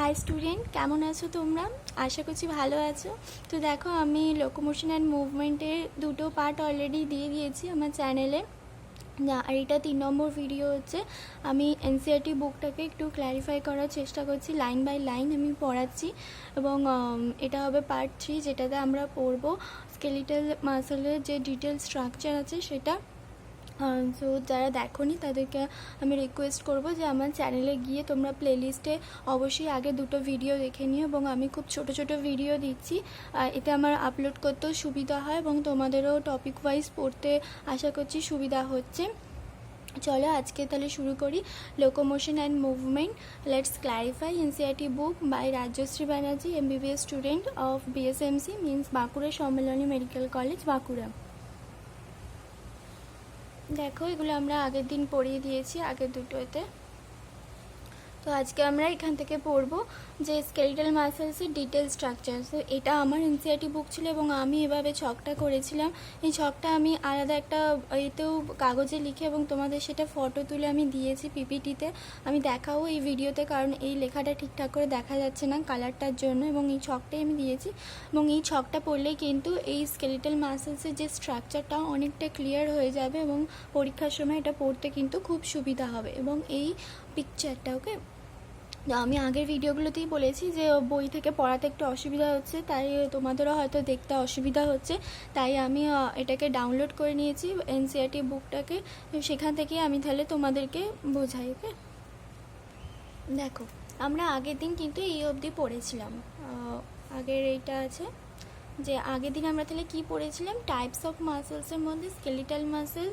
High student, কেমন আছো তোমরা? আশা করছি ভালো আছো। তো দেখো, আমি লোকোমোশন অ্যান্ড মুভমেন্টের দুটো পার্ট অলরেডি দিয়ে দিয়েছি আমার চ্যানেলে। আর এটা 3 নম্বর ভিডিও হচ্ছে। আমি এনসিইআরটি বুকটাকে একটু ক্ল্যারিফাই করার চেষ্টা করছি, লাইন বাই লাইন আমি পড়াচ্ছি। এবং এটা হবে পার্ট 3, যেটাতে আমরা পড়বো স্কেলিটাল মাসেলের যে ডিটেল স্ট্রাকচার আছে সেটা। সো যারা দেখোনি তাদেরকে আমি রিকোয়েস্ট করব যে আমার চ্যানেলে গিয়ে তোমরা প্লেলিস্টে অবশ্যই আগে দুটো ভিডিও দেখে নিও। এবং আমি খুব ছোট ছোট ভিডিও দিচ্ছি, এতে আমার আপলোড করতেও সুবিধা হয় এবং তোমাদেরও টপিক ওয়াইজ পড়তে আশা করছি সুবিধা হচ্ছে। চলো আজকে তাহলে শুরু করি। Locomotion and movement, let's clarify NCERT book by Rajshree Banerjee, MBBS student of BSMC means Bankura Sammilani medical college, Bankura. দেখো, এগুলো আমরা আগের দিন পড়িয়ে দিয়েছি আগের দুটোতে। তো আজকে আমরা এখান থেকে পড়বো যে স্কেলিটাল মাসেলসের ডিটেল স্ট্রাকচার। তো এটা আমার এনসিইআরটি বুক ছিল এবং আমি এভাবে ছকটা করেছিলাম। এই ছকটা আমি আলাদা একটা এতেও কাগজে লিখে এবং তোমাদের সেটা ফটো তুলে আমি দিয়েছি পিপিটিতে। আমি দেখাবো এই ভিডিওতে, কারণ এই লেখাটা ঠিকঠাক করে দেখা যাচ্ছে না কালারটার জন্য, এবং এই ছকটাই আমি দিয়েছি। এবং এই ছকটা পড়লেই কিন্তু এই স্কেলিটাল মাসেলসের যে স্ট্রাকচারটা অনেকটা ক্লিয়ার হয়ে যাবে এবং পরীক্ষার সময় এটা পড়তে কিন্তু খুব সুবিধা হবে। এবং এই পিকচারটা, ওকে, আমি আগের ভিডিওগুলোতেই বলেছি যে বই থেকে পড়াতে একটু অসুবিধা হচ্ছে, তাই তোমাদেরও হয়তো দেখতে অসুবিধা হচ্ছে, তাই আমি এটাকে ডাউনলোড করে নিয়েছি এনসিইআরটি বুকটাকে। সেখান থেকে আমি তাহলে তোমাদেরকে বোঝাই। ওকে, দেখো, আমরা আগের দিন কিন্তু এই অবধি পড়েছিলাম। আগের এইটা আছে যে আগের দিন আমরা তাহলে কী পড়েছিলাম, টাইপস অফ মাসেলসের মধ্যে স্কেলিটাল মাসেল,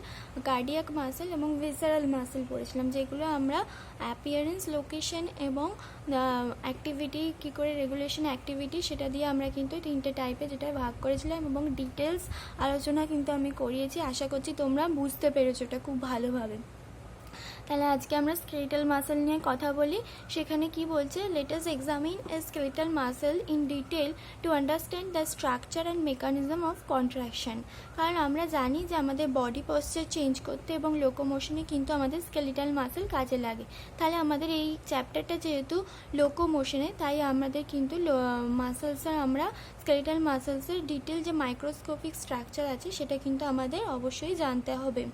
কার্ডিয়াক মাসেল এবং ভিসারাল মাসেল পড়েছিলাম, যেগুলো আমরা অ্যাপিয়ারেন্স, লোকেশন এবং অ্যাক্টিভিটি কী করে রেগুলেশন অ্যাক্টিভিটি সেটা দিয়ে আমরা কিন্তু 3টে টাইপে যেটা ভাগ করেছিলাম এবং ডিটেলস আলোচনা কিন্তু আমি করিয়েছি। আশা করছি তোমরা বুঝতে পেরেছো এটা খুব ভালোভাবে। তাহলে আজকে আমরা স্কেলিটাল মাসেল নিয়ে কথা বলি। সেখানে কি বলছে, let us examine A skeletal muscle in detail to understand the structure and mechanism of contraction. কারণ আমরা জানি যে আমাদের বডি পশ্চার চেঞ্জ করতে এবং লোকোমোশনে কিন্তু আমাদের স্কেলিটাল মাসেল কাজে লাগে। তাহলে আমাদের এই চ্যাপ্টারটা যেহেতু লোকোমোশনে, তাই আমাদের কিন্তু মাসেলসের আমরা স্কেলিটাল মাসেলসের ডিটেল যে মাইক্রোস্কোপিক স্ট্রাকচার আছে সেটা কিন্তু আমাদের অবশ্যই জানতে হবে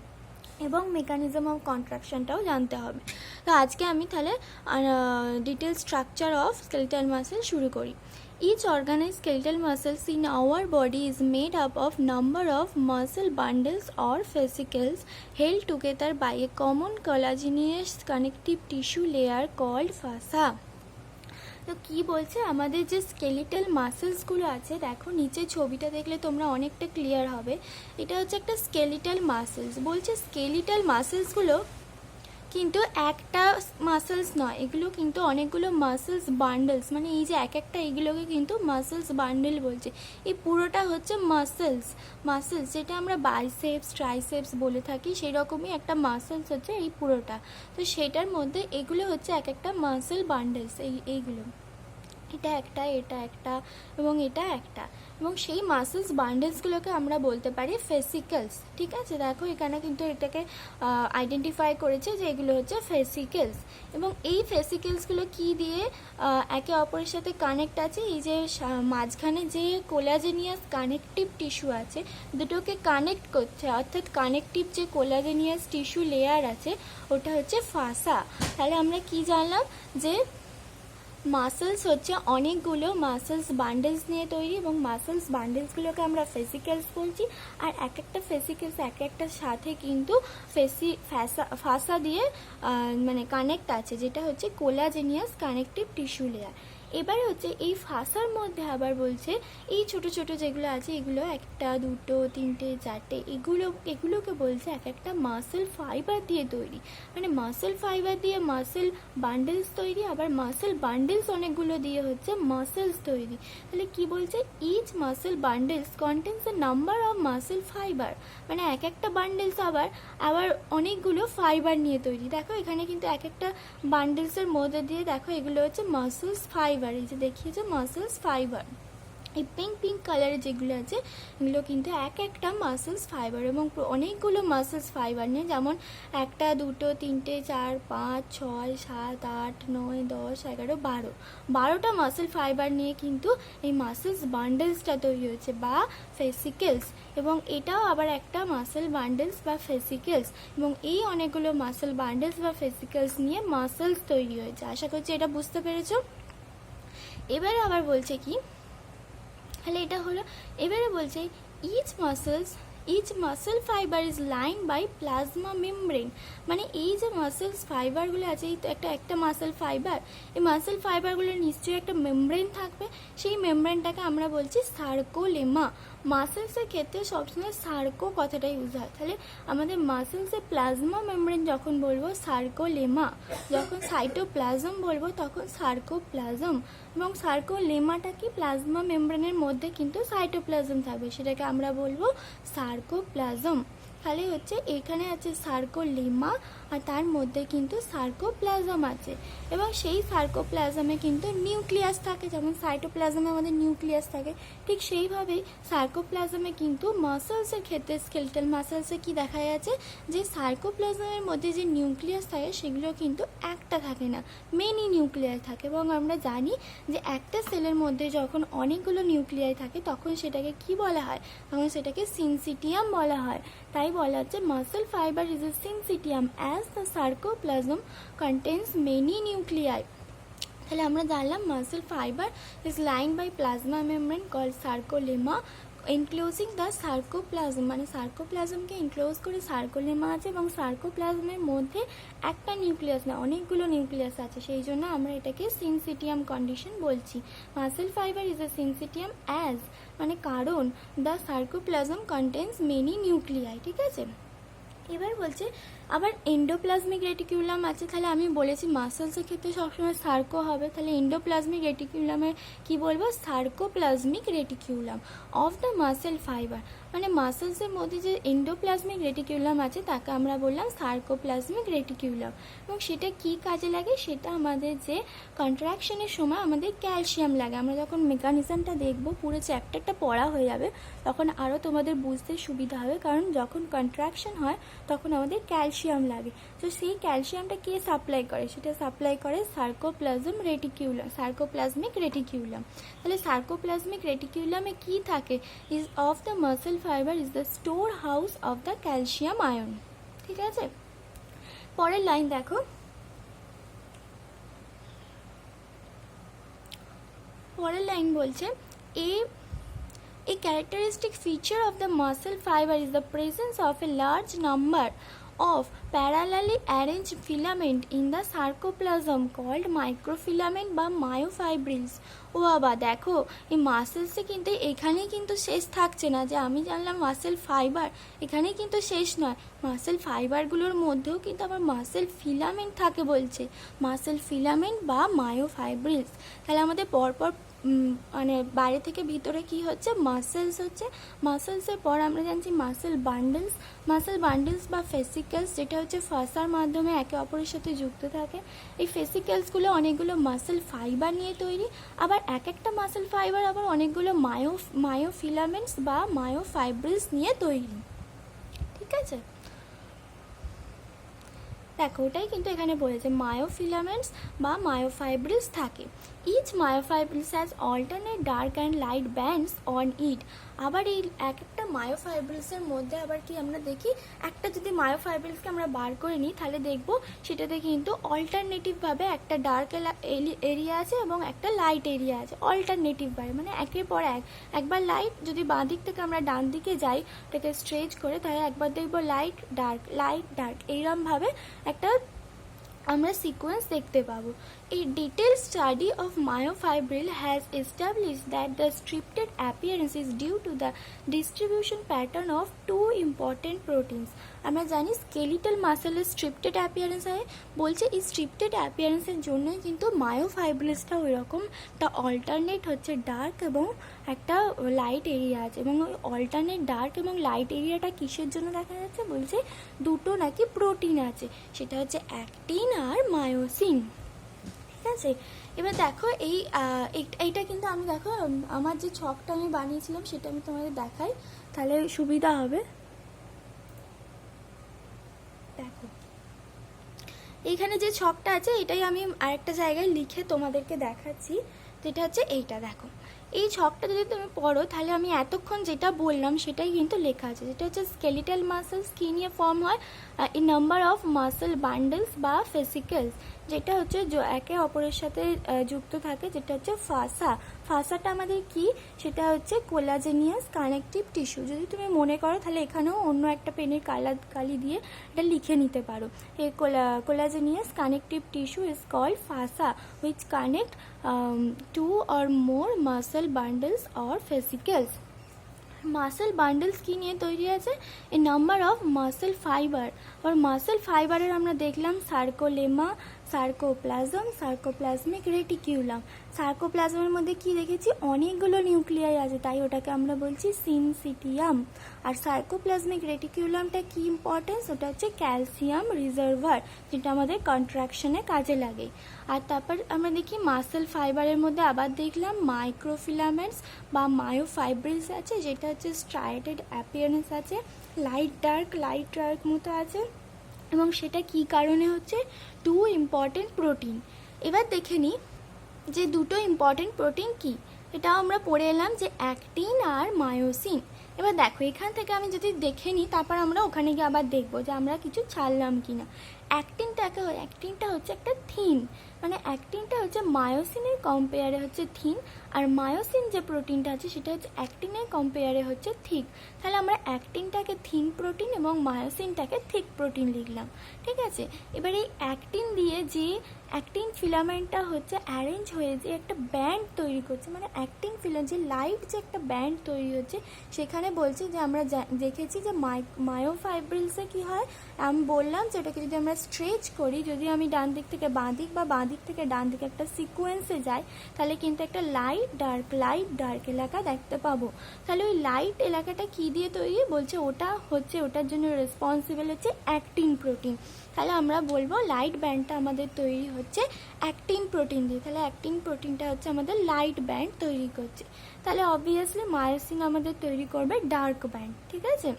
এবং মেকানিজম অফ কন্ট্রাকশনটাও জানতে হবে। তো আজকে আমি তাহলে detail structure of skeletal muscle শুরু করি। Each organized skeletal muscles in our body is made up of number of muscle bundles or fascicles held together by a common collagenous connective tissue layer called fascia. তো কী বলছে, আমাদের যে skeletal মাসেলসগুলো আছে, দেখো নিচে ছবিটা দেখলে তোমরা অনেকটা ক্লিয়ার হবে। এটা হচ্ছে একটা স্কেলিটাল মাসেলস। বলছে স্কেলিটাল মাসেলসগুলো কিন্তু একটা মাসেলস নয়, এগুলো কিন্তু অনেকগুলো মাসেলস বান্ডেলস, মানে এই যে এক একটা এগুলোকে কিন্তু মাসেলস বান্ডেল বলছে। এই পুরোটা হচ্ছে মাসেলস যেটা আমরা বাইসেপস, ট্রাইসেপস বলে থাকি, সেই রকমই একটা মাসেলস হচ্ছে এই পুরোটা। তো সেটার মধ্যে এগুলো হচ্ছে এক একটা মাসেল বান্ডেলস। এইগুলো, এটা একটা, এটা একটা এবং এটা একটা, এবং সেই মাসেলস বান্ডেলসগুলোকে আমরা বলতে পারি ফেসিকলস। ঠিক আছে, দেখো এখানে কিন্তু এটাকে আইডেন্টিফাই করেছে যে এগুলো হচ্ছে ফেসিকলস। এবং এই ফেসিকলসগুলো কি দিয়ে একে অপরের সাথে কানেক্ট আছে, এই যে মাঝখানে যে কোলাজেনিয়াস কানেকটিভ টিস্যু আছে দুটোকে কানেক্ট করছে, অর্থাৎ কানেকটিভ যে কোলাজেনিয়াস টিস্যু লেয়ার আছে ওটা হচ্ছে ফাসা। তাহলে আমরা কি জানলাম যে মাসেলস হচ্ছে অনেকগুলো মাসেলস বান্ডেলস নিয়ে তৈরি, এবং মাসেলস বান্ডেলসগুলোকে আমরা ফেসিক্যালস বলছি। আর এক একটা ফেসিক্যালস এক একটার সাথে কিন্তু ফাসা দিয়ে মানে কানেক্ট আছে, যেটা হচ্ছে কোলাজেনিয়াস কানেকটিভ টিস্যু লেয়ার। এবারে হচ্ছে এই ফাসার মধ্যে আবার বলছে এই ছোট ছোট যেগুলো আছে এগুলো একটা, দুটো, তিনটে, চারটে, এগুলোকে বলছে এক একটা মাসেল ফাইবার দিয়ে তৈরি। মানে মাসেল ফাইবার দিয়ে মাসেল বান্ডেলস তৈরি, আবার মাসেল বান্ডেলস অনেকগুলো দিয়ে হচ্ছে মাসেলস তৈরি। তাহলে কি বলছে, each muscle bundles contains a number of muscle fibre, মানে এক একটা বান্ডেলস আবার অনেকগুলো ফাইবার নিয়ে তৈরি। দেখো এখানে কিন্তু এক একটা বান্ডেলসের মধ্যে দিয়ে দেখো এগুলো হচ্ছে মাসেলস ফাইবার, এই যে দেখিয়েছে মাসেলস ফাইবার। এই পিঙ্ক পিঙ্ক কালারের যেগুলো আছে এগুলো কিন্তু এক একটা মাসেলস ফাইবার এবং অনেকগুলো মাসেলস ফাইবার নিয়ে, যেমন 1 2 3 4 5 6 7 8 9 10 11 12টা মাসেল ফাইবার নিয়ে কিন্তু এই মাসেলস বান্ডেলসটা তৈরি হয়েছে বা ফেসিকেলস, এবং এটাও আবার একটা মাসেল বান্ডেলস বা ফেসিকেলস, এবং এই অনেকগুলো মাসেল বান্ডেলস বা ফেসিকেলস নিয়ে মাসেলস তৈরি হয়েছে। আশা করছি এটা বুঝতে পেরেছো। এবারে আবার বলছে কি, তাহলে এটা হলো, এবারে বলছে each muscle fibre is line by plasma membrane, মানে এই যে মাসেলস ফাইবারগুলো আছে, এই তো একটা মাসেল ফাইবার, এই মাসেল ফাইবারগুলোর নিশ্চয়ই একটা মেমব্রেন থাকবে, সেই মেমব্রেনটাকে আমরা বলছি সার্কোলেমা। মাসেলসের ক্ষেত্রে সবসময় সার্কো কথাটা ইউজ হয়, তাহলে আমাদের মাসেলসের প্লাজমা মেমব্রেন যখন বলবো সার্কোলেমা, যখন সাইটোপ্লাজম বলবো তখন সার্কোপ্লাজম, এবং সার্কোলেমাটা কি, প্লাজমা মেমব্রেনের মধ্যে কিন্তু সাইটোপ্লাজম থাকবে, সেটাকে আমরা বলবো সার্কোপ্লাজম। তাহলে হচ্ছে এখানে আছে সার্কোলেমা আর তার মধ্যে কিন্তু সার্কোপ্লাজম আছে, এবং সেই সার্কোপ্লাজমে কিন্তু নিউক্লিয়াস থাকে, যেমন সাইটোপ্লাজমে আমাদের নিউক্লিয়াস থাকে, ঠিক সেইভাবেই সার্কোপ্লাজমে কিন্তু মাসেলসের ক্ষেত্রে স্কেলেটাল মাসেলসে কি দেখা যাচ্ছে যে সার্কোপ্লাজমের মধ্যে যে নিউক্লিয়াস থাকে সেগুলো কিন্তু একটা থাকে না, মেনি নিউক্লিয়াস থাকে, এবং আমরা জানি যে একটা সেলের মধ্যে যখন অনেকগুলো নিউক্লিয়াস থাকে তখন সেটাকে কি বলা হয়, তখন সেটাকে সিনসিটিয়াম বলা হয়। তাই বলা হচ্ছে muscle fibre is a syncytium as the sarcoplasm contains many nuclei. তাহলে আমরা জানলাম muscle fibre is line by plasma membrane called sarcolemma enclosing the sarcoplasm, মানে সার্কোপ্লাজমকে এনক্লোজ করে সার্কোলেমা আছে, এবং সার্কোপ্লাজমের মধ্যে একটা নিউক্লিয়াস না অনেকগুলো নিউক্লিয়াস আছে, সেই জন্য আমরা এটাকে সিনসিটিয়াম কন্ডিশন বলছি। Muscle fibre is a syncytium as, মানে কারণ the sarcoplasm contains many nuclei, ঠিক আছে। এবার বলছে আবার এন্ডোপ্লাজমিক রেটিকুলাম আছে, তাহলে আমি বলেছি মাসেলসের ক্ষেত্রে সবসময় সার্কো হবে, তাহলে এন্ডোপ্লাজমিক রেটিকুলামের কি বলবো, sarcoplasmic reticulum of the muscle fibre, মানে মাসেলসের মধ্যে যে এন্ডোপ্লাজমিক রেটিকুলাম আছে তাকে আমরা বললাম সার্কোপ্লাজমিক রেটিকুলাম, এবং সেটা কি কাজে লাগে, সেটা আমাদের যে কন্ট্রাকশনের সময় আমাদের ক্যালসিয়াম লাগে, আমরা যখন মেকানিজমটা দেখবো পুরো চ্যাপ্টারটা পড়া হয়ে যাবে তখন আরও তোমাদের বুঝতে সুবিধা হবে, কারণ যখন কন্ট্রাকশন হয় তখন আমাদের ক্যালসিয়াম লাগে, তো সেই ক্যালসিয়ামটা কে সাপ্লাই করে, সেটা সাপ্লাই করে সার্কোপ্লাজমিক রেটিকুলাম। তাহলে সার্কোপ্লাজমিক রেটিকুলামে কি থাকে, is of the muscle fibre is the store house of the calcium ion, ঠিক আছে। পরের লাইন দেখো, পরের লাইন বলছে A characteristic feature of the muscle fiber is the presence of a large number of parallelly arranged filament in the sarcoplasm called microfilament বা myofibrils। ও বাবা দেখো, এই মাসেলসে কিন্তু এখানেই কিন্তু শেষ থাকছে না, যে আমি জানলাম মাসেল ফাইবার এখানেই কিন্তু শেষ নয়, মাসেল ফাইবারগুলোর মধ্যেও কিন্তু আবার মাসেল ফিলামেন্ট থাকে বলছে, মাসেল ফিলামেন্ট বা মায়োফাইব্রিলস। তাহলে আমাদের পরপর মানে বাইরে থেকে ভিতরে কি হচ্ছে, মাসেলস হচ্ছে, মাসেলসের পর আমরা জানছি মাসেল বান্ডেলস বা ফেসিকেলস, যেটা হচ্ছে ফাসার মাধ্যমে একে অপরের সাথে যুক্ত থাকে। এই ফেসিকেলসগুলো অনেকগুলো মাসেল ফাইবার নিয়ে তৈরি, আবার এক একটা মাসেল ফাইবার আবার অনেকগুলো মায়োফিলামেন্টস বা মায়োফাইব্রিলস নিয়ে তৈরি, ঠিক আছে। দেখো ওটাই কিন্তু এখানে বলেছে মায়োফিলামেন্টস বা মায়োফাইব্রিলস থাকে। Each myofibrils has alternate dark and light bands on it. আবার এই এক একটা মায়োফাইব্রিলসের মধ্যে আবার কি আমরা দেখি, একটা যদি মায়োফাইব্রিলসকে আমরা বার করে নিই তাহলে দেখবো সেটাতে কিন্তু অল্টারনেটিভভাবে একটা ডার্ক এরিয়া আছে এবং একটা লাইট এরিয়া আছে, অল্টারনেটিভভাবে মানে একের পর একবার লাইট, যদি বাঁ দিক থেকে আমরা ডান দিকে যাই এটাকে স্ট্রেচ করে, তাহলে একবার দেখবো লাইট ডার্ক এইরকমভাবে একটা আমরা সিকোয়েন্স দেখতে পাবো। A detailed study of myofibril has established that the striped appearance is due to the distribution pattern of two important proteins। আমরা জানি স্কেলিটাল মাসেলের স্ট্রিপটেড অ্যাপিয়ারেন্স হয়, বলছে এই স্ট্রিপটেড অ্যাপিয়ারেন্সের জন্যই কিন্তু মায়োফাইব্রিলসটা ওই রকম একটা অল্টারনেট হচ্ছে ডার্ক এবং একটা লাইট এরিয়া আছে, এবং ওই অল্টারনেট ডার্ক এবং লাইট এরিয়াটা কিসের জন্য দেখা যাচ্ছে, বলছে দুটো নাকি প্রোটিন আছে, সেটা হচ্ছে অ্যাক্টিন আর মায়োসিন, ঠিক আছে। এবার দেখো এইটা কিন্তু আমি দেখো আমার যে ছকটা আমি বানিয়েছিলাম সেটা আমি তোমাদের দেখাই, তাহলে সুবিধা হবে। দেখো এইখানে যে ছকটা আছে এটাই আমি আরেকটা জায়গায় লিখে তোমাদেরকে দেখাচ্ছি, যেটা হচ্ছে এইটা। দেখো এই ছকটা যদি তুমি পড়ো তাহলে আমি এতক্ষণ যেটা বললাম সেটাই কিন্তু লেখা আছে, যেটা হচ্ছে স্কেলিটাল মাসেলস কী নিয়ে ফর্ম হয়, in number of muscle bundles বা ফেসিকেলস, যেটা হচ্ছে একে অপরের সাথে যুক্ত থাকে, যেটা হচ্ছে ফাসা। ফাসাটা আমাদের কি, সেটা হচ্ছে কোলাজেনিয়াস কানেকটিভ টিস্যু। যদি তুমি মনে করো তাহলে এখানেও অন্য একটা পেনের কালি দিয়ে এটা লিখে নিতে পারো। এই collagenous connective tissue is called fascia which connect two or more muscle bundles or fascicles. Muscle bundles কি নিয়ে তৈরি আছে, a number of muscle fibre. আর মাসেল ফাইবারের আমরা দেখলাম সার্কোলেমা, সার্কোপ্লাজম, সার্কোপ্লাজমিক রেটিকিউলাম। সার্কোপ্লাজমের মধ্যে কি দেখেছি, অনেকগুলো নিউক্লিয়াই আছে, তাই ওটাকে আমরা বলছি সিনসিটিয়াম। আর সার্কোপ্লাজমিক রেটিকিউলামটা কি ইম্পর্টেন্স, ওটা হচ্ছে ক্যালসিয়াম রিজার্ভার, যেটা আমাদের কন্ট্রাকশনে কাজে লাগে। আর তারপর আমরা দেখি মাসেল ফাইবারের মধ্যে আবার দেখলাম মাইক্রোফিলামেন্টস বা মায়োফাইব্রিলস আছে, যেটা হচ্ছে স্ট্রাইটেড অ্যাপিয়ারেন্স আছে, লাইট ডার্ক মতো আছে, এবং সেটা কি কারণে হচ্ছে, টু ইম্পর্টেন্ট প্রোটিন। এবার দেখে নিই যে দুটো ইম্পর্টেন্ট প্রোটিন কি, এটাও আমরা পড়ে এলাম যে অ্যাক্টিন আর মায়োসিন। এবার দেখো এখান থেকে আমি যদি দেখে নিই তারপর আমরা ওখানে গিয়ে আবার দেখবো যে আমরা কিছু ছাড়লাম কিনা। অ্যাক্টিনটা হচ্ছে একটা থিন, মানে অ্যাক্টিনটা হচ্ছে মায়োসিনের কম্পেয়ারে হচ্ছে থিন, আর মায়োসিন যে প্রোটিনটা আছে সেটা হচ্ছে অ্যাক্টিনের কম্পেয়ারে হচ্ছে থিক। তাহলে আমরা অ্যাক্টিনটাকে থিন প্রোটিন এবং মায়োসিনটাকে থিক প্রোটিন লিখলাম, ঠিক আছে। এবার এই অ্যাক্টিন দিয়ে যে অ্যাক্টিন ফিলামেন্টটা হচ্ছে অ্যারেঞ্জ হয়ে যে একটা ব্যান্ড তৈরি করছে, মানে অ্যাক্টিন ফিলামেন্ট যে লাইট যে একটা ব্যান্ড তৈরি হচ্ছে, সেখানে বলছি যে আমরা দেখেছি যে মায়োফাইব্রিলসে কি হয়, আমি বললাম যে ওটাকে যদি আমরা স্ট্রেচ করি, যদি আমি ডান দিক থেকে বাঁ দিক বা বাঁ দিক থেকে ডান দিকে একটা সিকোয়েন্সে যাই, তাহলে কিন্তু একটা লাইট ডার্ক এলাকা দেখতে পাবো। তাহলে ওই লাইট এলাকাটা কি দিয়ে তৈরি, বলছে ওটা হচ্ছে, ওটার জন্য রেসপন্সিবল হচ্ছে অ্যাক্টিন প্রোটিন। তাহলে আমরা বলবো লাইট ব্যান্ডটা আমাদের তৈরি হচ্ছে অ্যাক্টিন প্রোটিন দিয়ে, তাহলে অ্যাক্টিন প্রোটিনটা হচ্ছে আমাদের লাইট ব্যান্ড তৈরি করছে। তাহলে অবভিয়াসলি মায়োসিন আমাদের তৈরি করবে ডার্ক ব্যান্ড, ঠিক আছে।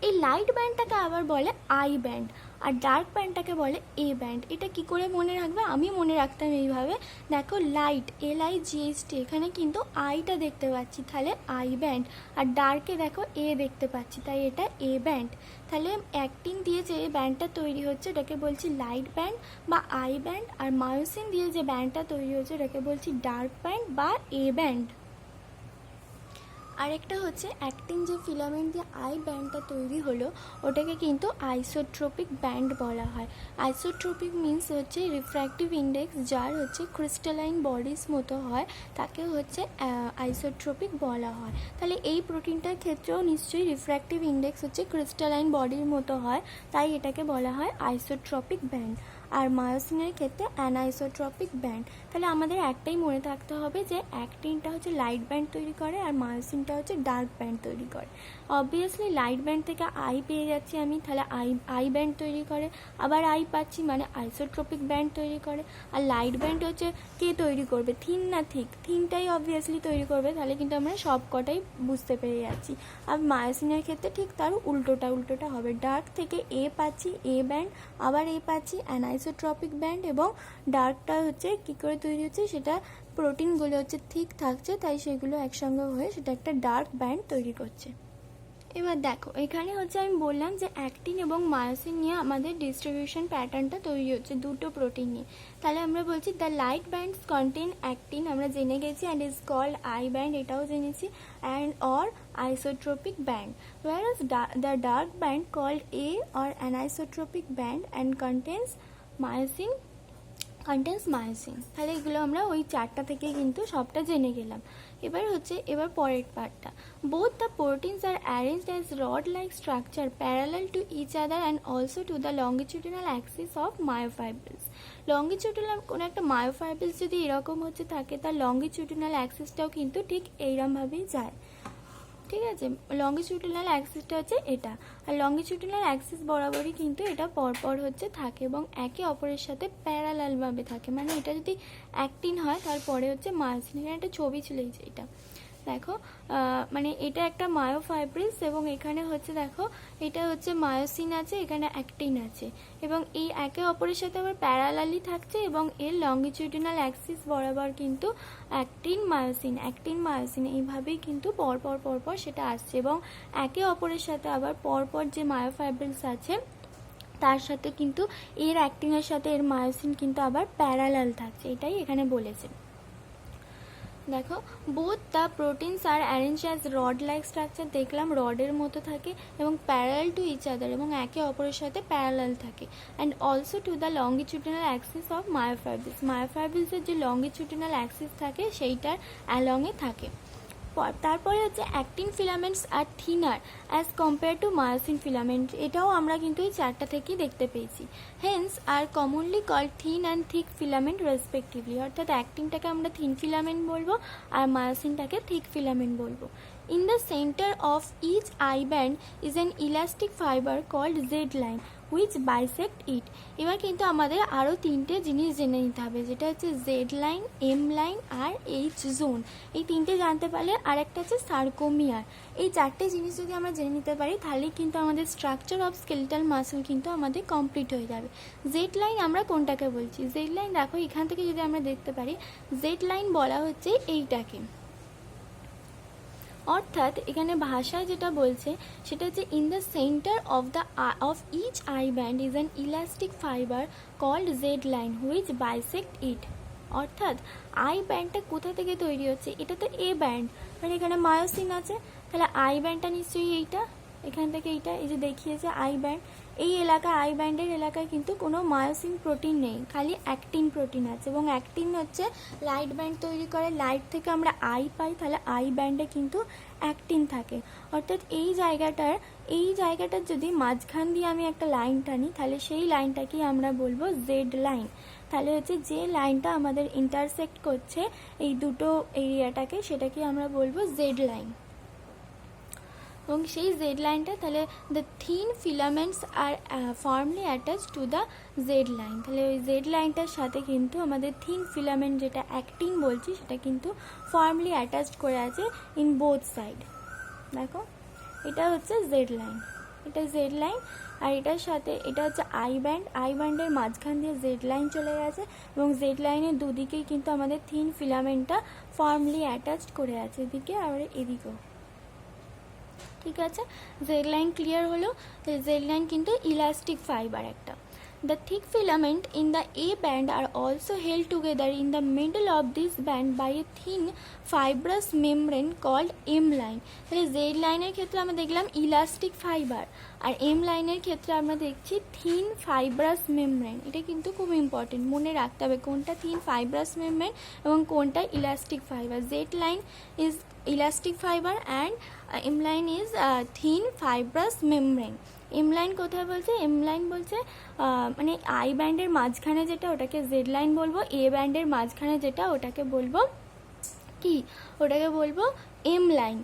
এই লাইট ব্যান্ডটাকে আবার বলে আই ব্যান্ড, আর ডার্ক ব্যান্ডটাকে বলে এ ব্যান্ড। এটা কি করে মনে রাখবে, আমি মনে রাখতাম এইভাবে, দেখো লাইট LIGHT, এখানে কিন্তু আইটা দেখতে পাচ্ছি, তাহলে আই ব্যান্ড, আর ডার্কে দেখো এ দেখতে পাচ্ছি, তাই এটা এ ব্যান্ড। তাহলে অ্যাক্টিন দিয়ে যে ব্যান্ডটা তৈরি হচ্ছে এটাকে বলছি লাইট ব্যান্ড বা আই ব্যান্ড, আর মায়োসিন দিয়ে যে ব্যান্ডটা তৈরি হচ্ছে এটাকে বলছি ডার্ক ব্যান্ড বা এ ব্যান্ড। আরেকটা হচ্ছে অ্যাক্টিন যে ফিলামেন্ট দিয়ে আই ব্যান্ডটা তৈরি হলো ওটাকে কিন্তু আইসোট্রপিক ব্যান্ড বলা হয়। আইসোট্রপিক মিন্স হচ্ছে রিফ্র্যাক্টিভ ইন্ডেক্স যার হচ্ছে ক্রিস্টালাইন বডিস মতো হয়, তাকে হচ্ছে আইসোট্রপিক বলা হয়। তাহলে এই প্রোটিনটার ক্ষেত্রেও নিশ্চয়ই রিফ্র্যাক্টিভ ইন্ডেক্স হচ্ছে ক্রিস্টালাইন বডির মতো হয়, তাই এটাকে বলা হয় আইসোট্রপিক ব্যান্ড। আর মায়োসিনের ক্ষেত্রে অ্যানাইসোট্রপিক ব্যান্ড। তাহলে আমাদের একটাই মনে থাকতে হবে যে অ্যাক্টিনটা হচ্ছে লাইট ব্যান্ড তৈরি করে আর মায়োসিনটা হচ্ছে ডার্ক ব্যান্ড তৈরি করে। অবভিয়াসলি লাইট ব্যান্ড থেকে আই পেয়ে যাচ্ছি আমি, তাহলে আই ব্যান্ড তৈরি করে, আবার আই পাচ্ছি মানে আইসোট্রপিক ব্যান্ড তৈরি করে। আর লাইট ব্যান্ড হচ্ছে কে তৈরি করবে, থিন না থিক, থিনটাই অবভিয়াসলি তৈরি করবে, তাহলে কিন্তু আমরা সব কটাই বুঝতে পেরে যাচ্ছি। আর মায়োসিনের ক্ষেত্রে ঠিক তার উল্টোটা হবে, ডার্ক থেকে এ পাচ্ছি এ ব্যান্ড, আবার এ পাচ্ছি অ্যানাইসোট্রপিক ব্যান্ড, এবং ডার্কটা হচ্ছে কী করে তৈরি হচ্ছে, সেটা প্রোটিনগুলো হচ্ছে থিক থাকছে তাই সেগুলো একসঙ্গে হয়ে সেটা একটা ডার্ক ব্যান্ড তৈরি করছে। এবার দেখো এখানে হচ্ছে আমি বললাম যে অ্যাক্টিন এবং মায়োসিন নিয়ে আমাদের ডিস্ট্রিবিউশন প্যাটার্নটা তৈরি হচ্ছে দুটো প্রোটিন নিয়ে। তাহলে আমরা বলছি the light bands contain actin, আমরা জেনে গেছি, and is called I band, এটাও জেনেছি, and or isotropic band, whereas the dark band called A or anisotropic band and contains myosin. তাহলে এগুলো আমরা ওই চারটা থেকে কিন্তু সবটা জেনে গেলাম। এবার পরের পার্টটা, both the proteins are arranged as rod like structure parallel to each other and also to the longitudinal axis of myofibrils. Longitudinal কোনো একটা মায়োফাইব্রিলস যদি এরকম হচ্ছে থাকে তার লঙ্গিটিউডিনাল অ্যাক্সিসটাও কিন্তু ঠিক এইরকমভাবেই যায়। ঠিক আছে, লঙ্গিটিউডিনাল অ্যাক্সিসটা হচ্ছে এটা, আর লঙ্গিটিউডিনাল অ্যাক্সিস বরাবরই কিন্তু এটা পরপর হচ্ছে থাকে এবং একে অপরের সাথে প্যারালালভাবে থাকে। মানে এটা যদি অ্যাক্টিন হয় তারপরে হচ্ছে মায়োসিন। এখানে একটা ছবি ছিল এই যে এটা দেখো, মানে এটা একটা মায়োফাইব্রিলস এবং এখানে হচ্ছে দেখো এটা হচ্ছে মায়োসিন আছে, এখানে অ্যাক্টিন আছে এবং এই একে অপরের সাথে আবার প্যারালালি থাকছে এবং এর লঙ্গিটিউডিনাল অ্যাক্সিস বরাবর কিন্তু অ্যাক্টিন মায়োসিন এইভাবেই কিন্তু পরপর সেটা আসছে এবং একে অপরের সাথে আবার পরপর যে মায়োফাইব্রিলস আছে তার সাথে কিন্তু এর অ্যাক্টিনের সাথে এর মায়োসিন কিন্তু আবার প্যারালাল থাকছে, এটাই এখানে বলেছে। দেখো both the proteins are arrange as rod like structure, দেখলাম রডের মতো থাকে এবং প্যারালাল টু ইচ আদার এবং একে অপরের সাথে প্যারালাল থাকে, and also to the longitudinal axis of মায়োফাইব্রিলসের যে লঙ্গিটিউডিনাল অ্যাক্সিস থাকে সেইটার অ্যালংয়ে থাকে। তারপরে হচ্ছে actin filaments are thinner as compare to myosin filament, এটাও আমরা কিন্তু এই চারটা থেকেই দেখতে পেয়েছি। Hence are commonly called thin and thick filament respectively, অর্থাৎ অ্যাক্টিনটাকে আমরা থিন ফিলামেন্ট বলবো আর মায়োসিনটাকে থিক ফিলামেন্ট বলবো। In the center of each eye band is an elastic fiber called Z line which bisect it. এবার কিন্তু আমাদের আরও তিনটে জিনিস জেনে নিতে হবে, যেটা হচ্ছে জেড লাইন, এম লাইন আর এইচ জোন। এই তিনটে জানতে পারলে আর একটা হচ্ছে সার্কোমিয়ার। এই চারটে জিনিস যদি আমরা জেনে নিতে পারি তাহলেই কিন্তু আমাদের স্ট্রাকচার অফ স্কেলেটাল মাসল কিন্তু আমাদের কমপ্লিট হয়ে যাবে। জেড লাইন আমরা কোনটাকে বলছি? জেড লাইন দেখো এখান থেকে যদি আমরা দেখতে পারি, জেড লাইন বলা হচ্ছে এইটাকে, অর্থাৎ এখানে ভাষায় যেটা বলছে সেটা হচ্ছে in the centre of each I band is an elastic fibre called Z line which bisect it. অর্থাৎ আই ব্যান্ডটা কোথা থেকে তৈরি হচ্ছে? এটা তো এ ব্যান্ড, মানে এখানে মায়োসিন আছে, তাহলে আই ব্যান্ডটা নিশ্চয়ই এইটা, এখান থেকে এইটা, এই যে দেখিয়েছে আই ব্যান্ড। এই এলাকায় আই ব্যান্ডের এলাকায় কিন্তু কোনো মায়োসিন প্রোটিন নেই, খালি অ্যাক্টিন প্রোটিন আছে এবং অ্যাক্টিন হচ্ছে লাইট ব্যান্ড তৈরি করে, লাইট থেকে আমরা আই পাই, তাহলে আই ব্যান্ডে কিন্তু অ্যাক্টিন থাকে। অর্থাৎ এই জায়গাটার যদি মাঝখান দিয়ে আমি একটা লাইন টানি তাহলে সেই লাইনটাকেই আমরা বলবো জেড লাইন। তাহলে হচ্ছে যে লাইনটা আমাদের ইন্টারসেক্ট করছে এই দুটো এরিয়াটাকে সেটাকে আমরা বলবো জেড লাইন। এবং সেই জেড লাইনটা তাহলে the thin filaments are firmly attach to the Z line, তাহলে ওই জেড লাইনটার সাথে কিন্তু আমাদের থিন ফিলামেন্ট যেটা অ্যাক্টিন বলছি সেটা কিন্তু ফার্মলি অ্যাটাচড করে আছে ইন বোথ সাইড। দেখো এটা হচ্ছে জেড লাইন, এটা জেড লাইন আর এটার সাথে এটা হচ্ছে আই ব্যান্ডের মাঝখান দিয়ে জেড লাইন চলে গেছে এবং জেড লাইনের দুদিকেই কিন্তু আমাদের থিন ফিলামেন্টটা ফার্মলি অ্যাটাচড করে আছে, এদিকে আর এদিকেও। ঠিক আছে, জেড লাইন ক্লিয়ার হলো। জেড লাইন কিন্তু ইলাস্টিক ফাইবার একটা। The thick filament in the A band are also held together in the middle of this band by a thin fibrous membrane called M line. তাহলে Z লাইনের ক্ষেত্রে আমরা দেখলাম elastic fibre আর M লাইনের ক্ষেত্রে আমরা দেখছি থিন ফাইব্রাস মেমব্রেন। এটা কিন্তু খুব ইম্পর্টেন্ট, মনে রাখতে হবে কোনটা থিন ফাইব্রাস মেমব্রেন এবং কোনটা elastic fibre. Z line is elastic fibre and M line is thin fibrous membrane. M line কোথায় বলছে? এম লাইন বলছে মানে আই ব্যান্ডের মাঝখানে যেটা ওটাকে জেড লাইন বলবো, এ ব্যান্ডের মাঝখানে যেটা ওটাকে বলবো কি? ওটাকে বলবো এম লাইন,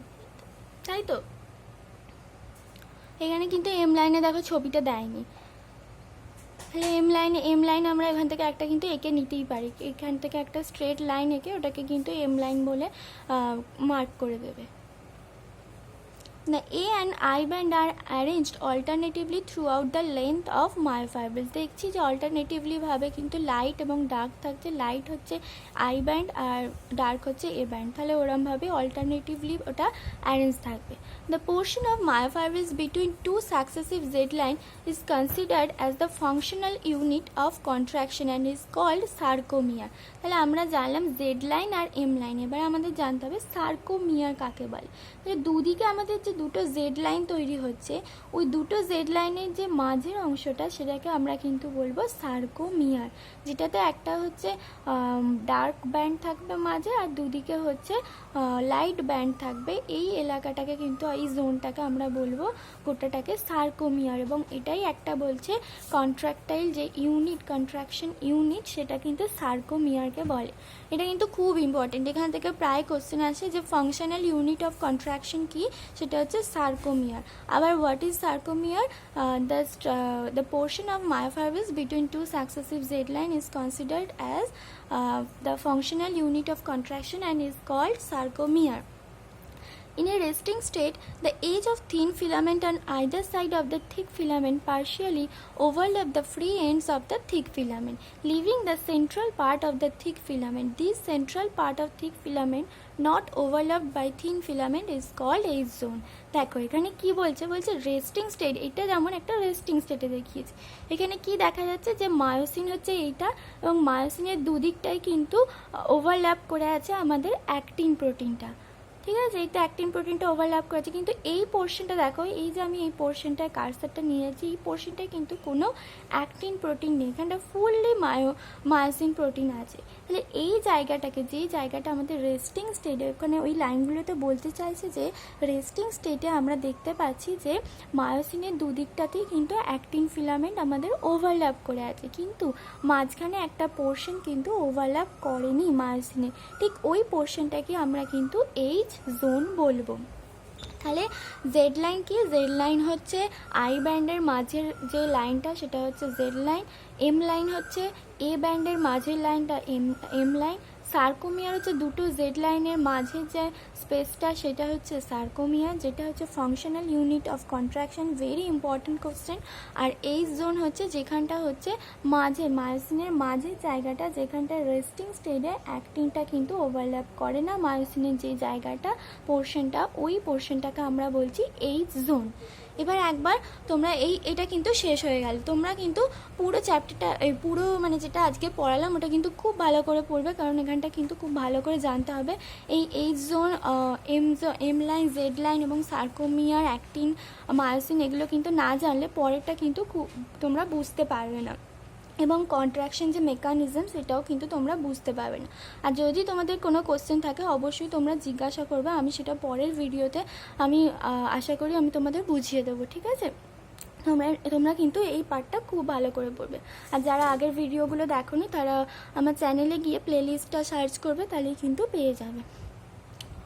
তাই তো? এখানে কিন্তু এম লাইনে দেখো ছবিটা দেয়নি, তাহলে এম লাইন আমরা এখান থেকে একটা কিন্তু এঁকে নিতেই পারি, এখান থেকে একটা স্ট্রেট লাইন এঁকে ওটাকে কিন্তু এম লাইন বলে মার্ক করে দেবে। The A and I band are arranged alternatively throughout the length of myofibrils. দেখছি যে অল্টারনেটিভলি ভাবে কিন্তু লাইট এবং ডার্ক থাকছে, লাইট হচ্ছে আই ব্যান্ড আর ডার্ক হচ্ছে এ ব্যান্ড, তাহলে ওরমভাবে অল্টারনেটিভলি ওটা অ্যারেঞ্জ থাকবে। The portion of myofibrils between two successive Z line is considered as the functional unit of contraction and is called sarcomere. তাহলে আমরা জানলাম Z line আর M line, এবার আমাদের জানতে হবে সার্কোমিয়ার কাকে বলে। তাহলে দুদিকে আমাদের যে দুটো জেড লাইন তৈরি হচ্ছে, ওই দুটো জেড লাইনের যে মাঝের অংশটা সেটাকে আমরা কিন্তু বলবো সার্কোমিয়ার, যেটাতে একটা হচ্ছে ডার্ক ব্যান্ড থাকবে মাঝে আর দুদিকে হচ্ছে লাইট ব্যান্ড থাকবে। এই এলাকাটাকে কিন্তু, এই জোনটাকে আমরা বলবো গোটাটাকে সার্কোমিয়ার, এবং এটাই একটা বলছে কন্ট্রাক্টাইল যে ইউনিট, কন্ট্রাকশন ইউনিট, সেটা কিন্তু সার্কোমিয়ারকে বলে। এটা কিন্তু খুব ইম্পর্টেন্ট, এখান থেকে প্রায় কোশ্চেন আসে যে ফাংশনাল ইউনিট অফ কন্ট্রাকশন কি, সেটা হচ্ছে সার্কোমিয়ার। আবার what is sarcomere? The portion of myofibrils between two successive Z line is considered as the functional unit of contraction and is called sarcomere. In a resting state, the edge of thin filament on either side of the thick filament partially overlap the free ends of the thick filament, leaving the central part of the thick filament. This central part of thick filament not overlapped by thin filament is called edge zone. দেখো এখানে কি বলছে, বলছে resting state, এটা যেমন একটা resting স্টেটে দেখিয়েছে। এখানে কি দেখা যাচ্ছে যে মায়োসিন হচ্ছে এইটা, এবং মায়োসিনের দুদিকটাই কিন্তু ওভারল্যাপ করে আছে আমাদের অ্যাক্টিন প্রোটিনটা, ঠিক আছে? এই তো অ্যাক্টিন প্রোটিনটা ওভারল্যাপ করেছে, কিন্তু এই পোর্শনটা দেখো, এই যে আমি এই পোর্শনটায় কার্সারটা নিয়ে যাচ্ছি, এই পোর্শনটায় কিন্তু কোনো অ্যাক্টিন প্রোটিন নেই, এখানটা ফুললি মায়োসিন প্রোটিন আছে। তাহলে এই জায়গাটাকে, যে জায়গাটা আমাদের রেস্টিং স্টেটে, ওখানে ওই লাইনগুলোতে বলতে চাইছে যে রেস্টিং স্টেটে আমরা দেখতে পাচ্ছি যে মায়োসিনের দুদিকটাতেই কিন্তু অ্যাক্টিন ফিলামেন্ট আমাদের ওভারল্যাপ করে আছে, কিন্তু মাঝখানে একটা পোর্শন কিন্তু ওভারল্যাপ করেনি মায়োসিনে, ঠিক ওই পোর্শনটাকে আমরা কিন্তু এইচ জোন বলবো। তাহলে জেড লাইন কি? জেড লাইন হচ্ছে আই ব্যান্ডের মাঝের যে লাইনটা সেটা হচ্ছে জেড লাইন, এম লাইন হচ্ছে এ ব্যান্ডের মাঝের লাইনটা এম লাইন, সার্কোমিয়ার হচ্ছে দুটো জেড লাইনের মাঝে যে স্পেসটা সেটা হচ্ছে সার্কোমিয়ার, যেটা হচ্ছে functional unit of contraction, very important question. আর এইচ জোন হচ্ছে যেখানটা হচ্ছে মাঝে মায়োসিনের মাঝের জায়গাটা, যেখানটা রেস্টিং স্টেটে অ্যাক্টিনটা কিন্তু ওভারল্যাপ করে না মায়োসিনের যে জায়গাটা পোর্শনটা, ওই পোর্শনটাকে আমরা বলছি এইচ জোন। এবার একবার তোমরা এটা কিন্তু শেষ হয়ে গেল, তোমরা কিন্তু পুরো চ্যাপ্টারটা, পুরো মানে যেটা আজকে পড়ালাম ওটা কিন্তু খুব ভালো করে পড়বে, কারণ এখানটা কিন্তু খুব ভালো করে জানতে হবে। এই H zone, M line, Z line এবং সার্কোমিয়ার, অ্যাক্টিন, মায়োসিন, এগুলো কিন্তু না জানলে পরেরটা কিন্তু তোমরা বুঝতে পারবে না, এবং কন্ট্রাকশন যে মেকানিজম সেটাও কিন্তু তোমরা বুঝতে পারবে না। আর যদি তোমাদের কোনো কোশ্চেন থাকে অবশ্যই তোমরা জিজ্ঞাসা করবে, আমি সেটা পরের ভিডিওতে আমি আশা করি আমি তোমাদের বুঝিয়ে দেবো, ঠিক আছে? তোমরা কিন্তু এই পার্টটা খুব ভালো করে পড়বে। আর যারা আগের ভিডিওগুলো দেখোনি তারা আমার চ্যানেলে গিয়ে প্লেলিস্টটা সার্চ করবে, তাহলেই কিন্তু পেয়ে যাবে।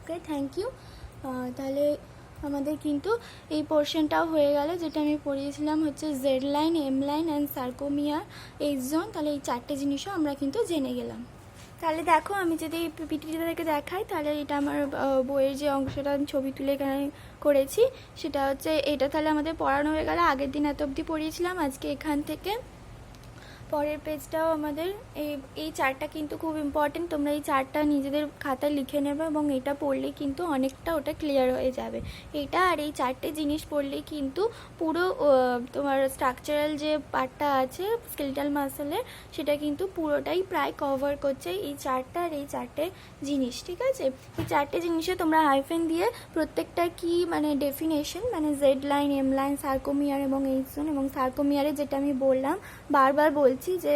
ওকে, থ্যাংক ইউ। তাহলে আমাদের কিন্তু এই পোর্শনটাও হয়ে গেল, যেটা আমি পড়িয়েছিলাম হচ্ছে Z line, M line and sarcomere, H zone. তাহলে এই চারটে জিনিসও আমরা কিন্তু জেনে গেলাম। তাহলে দেখো আমি যদি পিপিটিটা থেকে দেখাই, তাহলে এটা আমার বইয়ের যে অংশটা আমি ছবি তুলে এখানে করেছি সেটা হচ্ছে এটা। তাহলে আমাদের পড়ানো হয়ে গেল, আগের দিন এত অবধি পড়িয়েছিলাম, আজকে এখান থেকে পরের পেজটাও আমাদের এই চারটা কিন্তু খুব ইম্পর্টেন্ট, তোমরা এই চারটা নিজেদের খাতায় লিখে নেবে, এবং এটা পড়লে কিন্তু অনেকটা ওটা ক্লিয়ার হয়ে যাবে। এটা আর এই চারটে জিনিস পড়লেই কিন্তু পুরো তোমার স্ট্রাকচারাল যে পার্টটা আছে স্কেলেটাল মাসেলের, সেটা কিন্তু পুরোটাই প্রায় কভার করছে এই চারটা আর এই চারটে জিনিস, ঠিক আছে? এই চারটে জিনিসে তোমরা হাইফেন দিয়ে প্রত্যেকটা কি মানে ডেফিনেশন, মানে জেড লাইন, এম লাইন, সার্কোমিয়ার এবং এইচ জোন, এবং সার্কোমিয়ারে যেটা আমি বললাম বারবার বলছি যে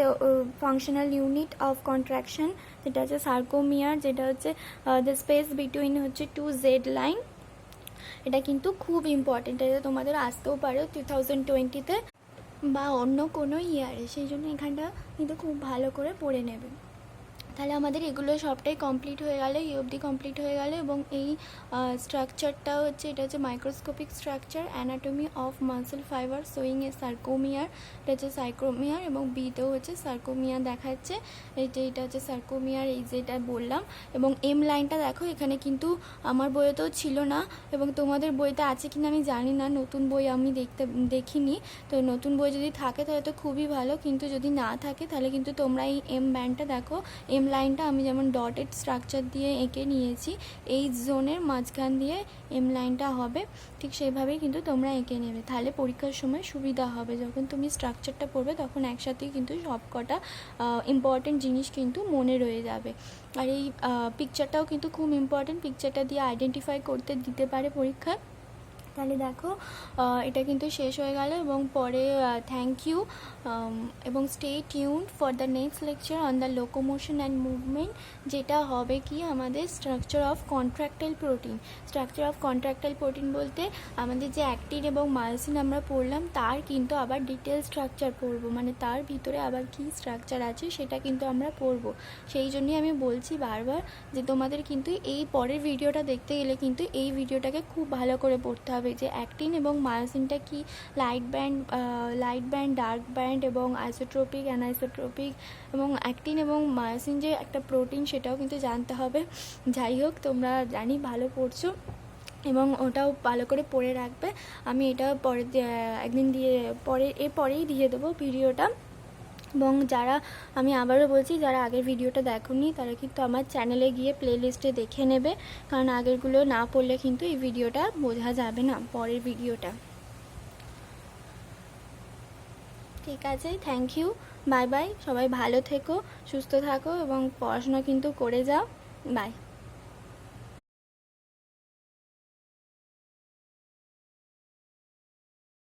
ফাংশনাল ইউনিট অফ কন্ট্রাকশন যেটা হচ্ছে সার্কোমিয়ার, যেটা হচ্ছে দ্য স্পেস বিটুইন হচ্ছে টু জেড লাইন, এটা কিন্তু খুব ইম্পর্টেন্ট, এটা তোমাদের আসতেও পারে 2020-তে বা অন্য কোনো ইয়ারে, সেই জন্য এখানটা কিন্তু খুব ভালো করে পড়ে নেবে। তাহলে আমাদের এগুলো সবটাই কমপ্লিট হয়ে গেল, এই অবধি কমপ্লিট হয়ে গেল। এবং এই স্ট্রাকচারটা হচ্ছে, এটা হচ্ছে microscopic structure, anatomy of muscle fibre showing a sarcomere, এটা হচ্ছে সার্কোমিয়ার, এবং বিতেও হচ্ছে সার্কোমিয়ার দেখাচ্ছে, এটা হচ্ছে সার্কোমিয়ার, এই যেটা বললাম। এবং এম লাইনটা দেখো এখানে কিন্তু আমার বইয়েতেও ছিল না, এবং তোমাদের বইতে আছে কিনা আমি জানি না, নতুন বই আমি দেখিনি, তো নতুন বই যদি থাকে তাহলে তো খুবই ভালো, কিন্তু যদি না থাকে তাহলে কিন্তু তোমরা এই এম ব্যান্ডটা দেখো, এম লাইনটা আমি যেমন ডটেড স্ট্রাকচার দিয়ে এঁকে নিয়েছি, এই জোনের মাঝখান দিয়ে এম লাইনটা হবে, ঠিক সেইভাবেই কিন্তু তোমরা এঁকে নেবে, তাহলে পরীক্ষার সময় সুবিধা হবে, যখন তুমি স্ট্রাকচারটা পড়বে তখন একসাথেই কিন্তু সব কটা ইম্পর্টেন্ট জিনিস কিন্তু মনে রয়ে যাবে। আর এই পিকচারটাও কিন্তু খুব ইম্পর্টেন্ট, পিকচারটা দিয়ে আইডেন্টিফাই করতে দিতে পারে পরীক্ষায়, তাহলে দেখো এটা কিন্তু শেষ হয়ে গেল, এবং পরে থ্যাংক ইউ এবং stay tuned for the next lecture on the locomotion and movement, যেটা হবে কি আমাদের structure of contractile protein. Structure of contractile protein বলতে আমাদের যে অ্যাক্টিন এবং মায়োসিন আমরা পড়লাম, তার কিন্তু আবার ডিটেল স্ট্রাকচার পড়বো, মানে তার ভিতরে আবার কি স্ট্রাকচার আছে সেটা কিন্তু আমরা পড়বো। সেই জন্যই আমি বলছি বারবার যে তোমাদের কিন্তু এই পরের ভিডিওটা দেখতে গেলে কিন্তু এই ভিডিওটাকে খুব ভালো করে পড়তে হবে, যে অ্যাক্টিন এবং মায়োসিনটা কি, লাইট ব্যান্ড ডার্ক ব্যান্ড এবং আইসোট্রপিক অ্যানাইসোট্রপিক, এবং অ্যাক্টিন এবং মায়োসিন যে একটা প্রোটিন সেটাও কিন্তু জানতে হবে। যাই হোক, তোমরা জানি ভালো পড়ছো এবং ওটাও ভালো করে পড়ে রাখবে। আমি এটা পরে একদিন পরেই দিয়ে দেবো ভিডিওটা। এবং যারা, আমি আবারও বলছি, যারা আগের ভিডিওটা দেখোনি তারা কিন্তু আমার চ্যানেলে গিয়ে প্লেলিস্টে দেখে নেবে, কারণ আগেরগুলো না পড়লে কিন্তু এই ভিডিওটা বোঝা যাবে না, পরের ভিডিওটা। ঠিক আছে, থ্যাংক ইউ, বাই বাই, সবাই ভালো থেকো, সুস্থ থাকো এবং পড়াশোনা কিন্তু করে যাও, বাই।